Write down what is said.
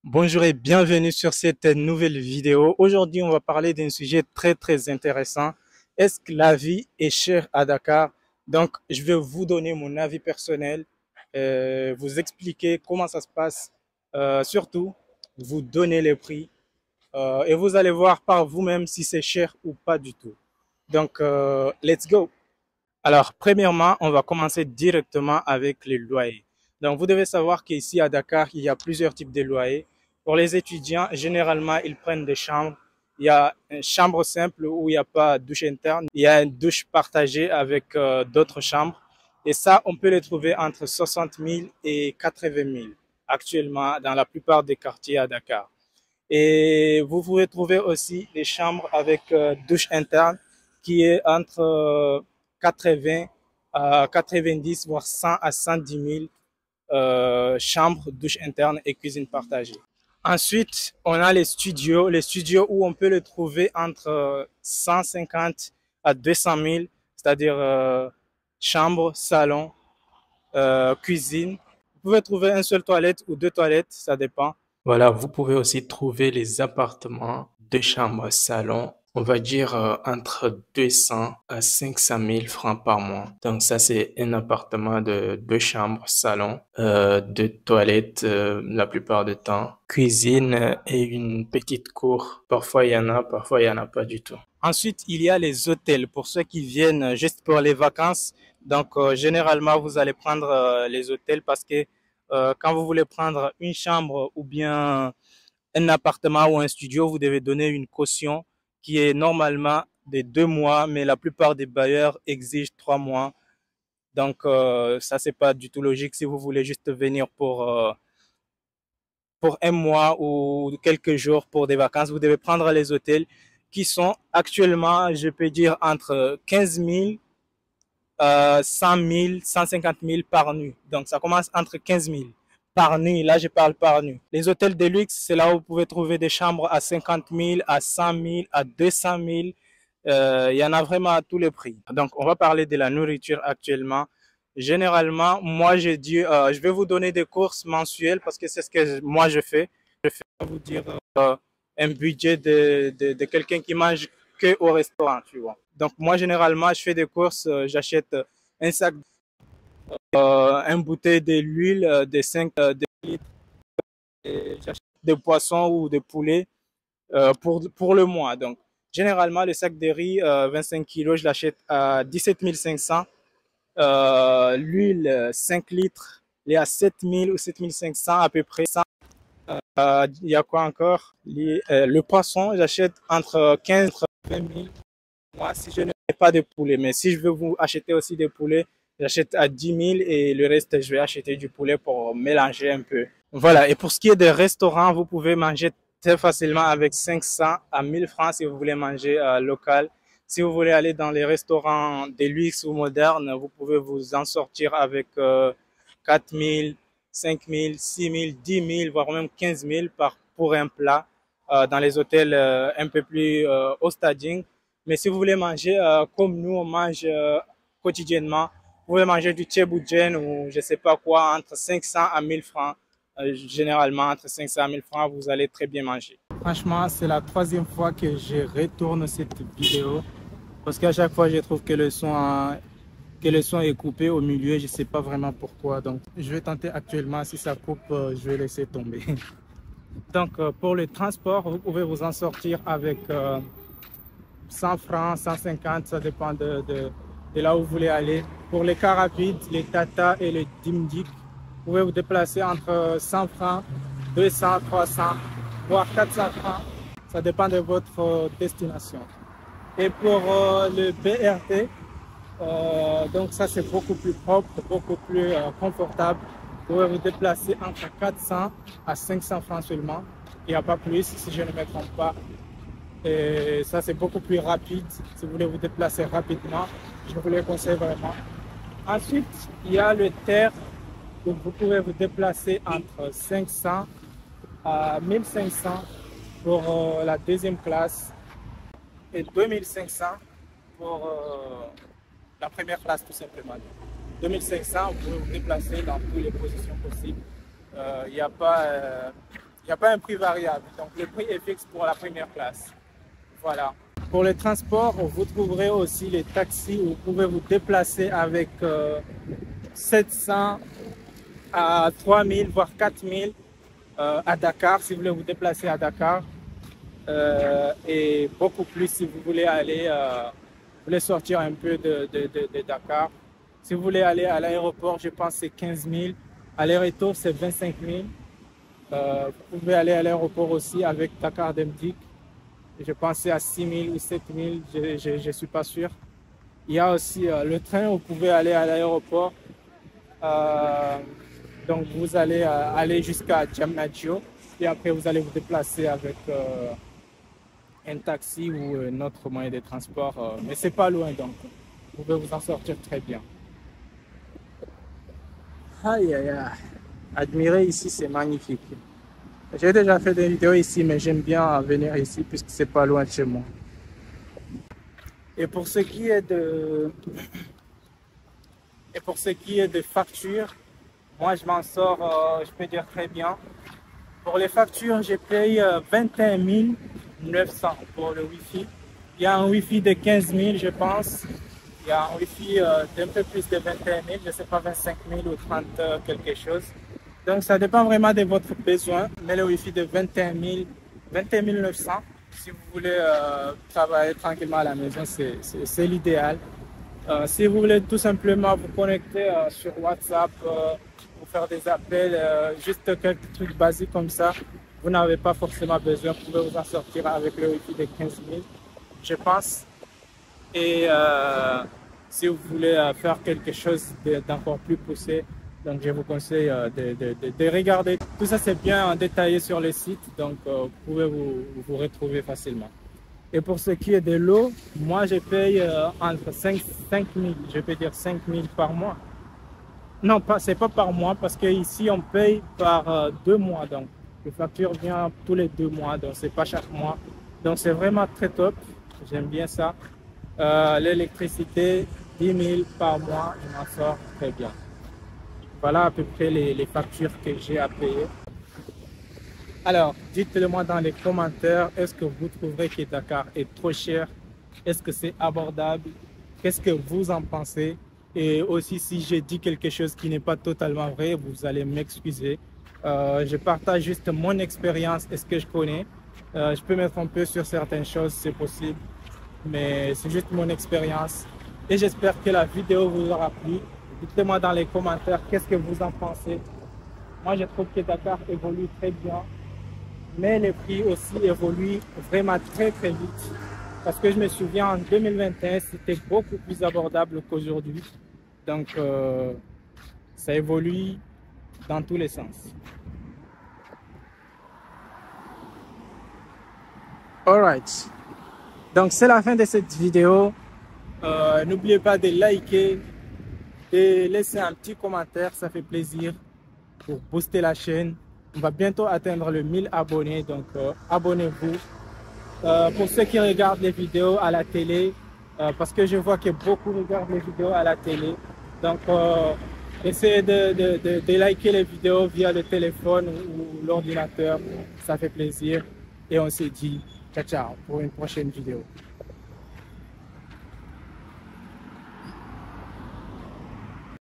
Bonjour et bienvenue sur cette nouvelle vidéo. Aujourd'hui, on va parler d'un sujet très intéressant. Est-ce que la vie est chère à Dakar? Donc, je vais vous donner mon avis personnel, vous expliquer comment ça se passe, surtout vous donner les prix et vous allez voir par vous-même si c'est cher ou pas du tout. Donc, let's go. Alors, premièrement, on va commencer directement avec les loyers. Donc, vous devez savoir qu'ici à Dakar, il y a plusieurs types de loyers. Pour les étudiants, généralement, ils prennent des chambres. Il y a une chambre simple où il n'y a pas de douche interne. Il y a une douche partagée avec d'autres chambres. Et ça, on peut les trouver entre 60 000 et 80 000 actuellement dans la plupart des quartiers à Dakar. Et vous pouvez trouver aussi des chambres avec douche interne qui est entre 80 à 90, voire 100 à 110 000 chambres, douche interne et cuisine partagée. Ensuite, on a les studios où on peut le trouver entre 150 à 200 000, c'est-à-dire chambre, salon, cuisine. Vous pouvez trouver une seule toilette ou deux toilettes, ça dépend. Voilà, vous pouvez aussi trouver les appartements, deux chambres, salon, on va dire entre 200 à 500 000 francs par mois. Donc ça, c'est un appartement de deux chambres, salon, deux toilettes la plupart du temps, cuisine et une petite cour. Parfois, il y en a, parfois, il n'y en a pas du tout. Ensuite, il y a les hôtels pour ceux qui viennent juste pour les vacances. Donc, généralement, vous allez prendre les hôtels parce que quand vous voulez prendre une chambre ou bien un appartement ou un studio, vous devez donner une caution qui est normalement de 2 mois, mais la plupart des bailleurs exigent 3 mois. Donc, ça, c'est pas du tout logique si vous voulez juste venir pour un mois ou quelques jours pour des vacances. Vous devez prendre les hôtels qui sont actuellement, je peux dire, entre 15 000 100 000, 150 000 par nuit. Donc, ça commence entre 15 000 par nuit. Là, je parle par nuit. Les hôtels de luxe, c'est là où vous pouvez trouver des chambres à 50 000, à 100 000, à 200 000. Il y en a vraiment à tous les prix. Donc, on va parler de la nourriture actuellement. Généralement, moi, je vais vous donner des courses mensuelles parce que c'est ce que moi je fais. Je vais vous dire un budget de quelqu'un qui mange que au restaurant, tu vois. Donc, moi, généralement, je fais des courses, j'achète un sac, une bouteille de l'huile de 5 litres, et j'achète des poissons ou des poulets pour le mois. Donc, généralement, le sac de riz, 25 kilos, je l'achète à 17 500. L'huile, 5 litres, il est à 7 000 ou 7 500 à peu près. Il y a quoi encore? Le poisson, j'achète entre 15 et 20 000. Moi, si je n'ai pas de poulet, mais si je veux vous acheter aussi des poulets, j'achète à 10 000 et le reste, je vais acheter du poulet pour mélanger un peu. Voilà. Et pour ce qui est des restaurants, vous pouvez manger très facilement avec 500 à 1000 francs si vous voulez manger local. Si vous voulez aller dans les restaurants de luxe ou modernes, vous pouvez vous en sortir avec 4 000, 5 000, 6 000, 10 000, voire même 15 000 pour un plat dans les hôtels un peu plus haut staging. Mais si vous voulez manger comme nous, on mange quotidiennement, vous pouvez manger du tchéboujen ou je ne sais pas quoi, entre 500 à 1000 francs. Généralement, entre 500 à 1000 francs, vous allez très bien manger. Franchement, c'est la troisième fois que je retourne cette vidéo parce qu'à chaque fois, je trouve que le son est coupé au milieu. Je ne sais pas vraiment pourquoi. Donc, je vais tenter actuellement. Si ça coupe, je vais laisser tomber. Donc, pour le transport, vous pouvez vous en sortir avec 100 francs, 150, ça dépend de là où vous voulez aller. Pour les cars rapides, les Tata et les Dimdik, vous pouvez vous déplacer entre 100 francs, 200, 300, voire 400 francs. Ça dépend de votre destination. Et pour le BRT, donc ça c'est beaucoup plus propre, beaucoup plus confortable. Vous pouvez vous déplacer entre 400 à 500 francs seulement. Il n'y a pas plus, si je ne me trompe pas. Et ça, c'est beaucoup plus rapide. Si vous voulez vous déplacer rapidement, je vous le conseille vraiment. Ensuite, il y a le TER. Donc, vous pouvez vous déplacer entre 500 à 1500 pour la deuxième classe et 2500 pour la première classe, tout simplement. 2500, vous pouvez vous déplacer dans toutes les positions possibles. Il n'y a pas n'y a pas un prix variable. Donc le prix est fixe pour la première classe. Voilà. Pour les transports, vous trouverez aussi les taxis où vous pouvez vous déplacer avec 700 à 3000, voire 4000 à Dakar, si vous voulez vous déplacer à Dakar. Et beaucoup plus si vous voulez aller, vous voulez sortir un peu de Dakar. Si vous voulez aller à l'aéroport, je pense que c'est 15 000. Aller-retour, c'est 25 000. Vous pouvez aller à l'aéroport aussi avec Dakar Demdik. Je pensais à 6 000 ou 7 000, je ne suis pas sûr. Il y a aussi le train où vous pouvez aller à l'aéroport. Donc vous allez aller jusqu'à Diamniadio et après vous allez vous déplacer avec un taxi ou un autre moyen de transport. Mais c'est pas loin donc vous pouvez vous en sortir très bien. Aïe aïe aïe. Admirer ici c'est magnifique. J'ai déjà fait des vidéos ici, mais j'aime bien venir ici puisque c'est pas loin de chez moi. Et pour ce qui est de factures, moi je m'en sors, je peux dire très bien. Pour les factures, je paye 21 900 pour le Wi-Fi. Il y a un Wi-Fi de 15 000, je pense. Il y a un Wi-Fi d'un peu plus de 21 000, je ne sais pas, 25 000 ou 30 quelque chose. Donc ça dépend vraiment de votre besoin, mais le Wi-Fi de 21 900, si vous voulez travailler tranquillement à la maison, c'est l'idéal. Si vous voulez tout simplement vous connecter sur WhatsApp, pour faire des appels, juste quelques trucs basiques comme ça, vous n'avez pas forcément besoin, vous pouvez vous en sortir avec le Wi-Fi de 15 000, je pense. Et si vous voulez faire quelque chose d'encore plus poussé, donc je vous conseille de regarder. Tout ça c'est bien détaillé sur le site, donc vous pouvez vous retrouver facilement. Et pour ce qui est de l'eau, moi je paye entre 5 000, je peux dire 5 000 par mois. Non, c'est pas par mois parce qu'ici on paye par 2 mois. Donc la facture vient tous les 2 mois, donc c'est pas chaque mois. Donc c'est vraiment très top, j'aime bien ça. L'électricité, 10 000 par mois, je m'en sors très bien. Voilà à peu près les factures que j'ai à payer. Alors, dites-le moi dans les commentaires, est-ce que vous trouverez que Dakar est trop cher? Est-ce que c'est abordable? Qu'est-ce que vous en pensez? Et aussi, si j'ai dit quelque chose qui n'est pas totalement vrai, vous allez m'excuser. Je partage juste mon expérience et ce que je connais. Je peux me tromper sur certaines choses, c'est possible, mais c'est juste mon expérience. Et j'espère que la vidéo vous aura plu. Dites-moi dans les commentaires qu'est-ce que vous en pensez. Moi, je trouve que Dakar évolue très bien, mais les prix aussi évoluent vraiment très très vite. Parce que je me souviens en 2021, c'était beaucoup plus abordable qu'aujourd'hui. Donc, ça évolue dans tous les sens. Alright. Donc, c'est la fin de cette vidéo. N'oubliez pas de liker, de laisser un petit commentaire, ça fait plaisir pour booster la chaîne. On va bientôt atteindre le 1000 abonnés, donc abonnez-vous. Pour ceux qui regardent les vidéos à la télé, parce que je vois que beaucoup regardent les vidéos à la télé, donc essayez de liker les vidéos via le téléphone ou l'ordinateur, ça fait plaisir. Et on se dit ciao ciao pour une prochaine vidéo.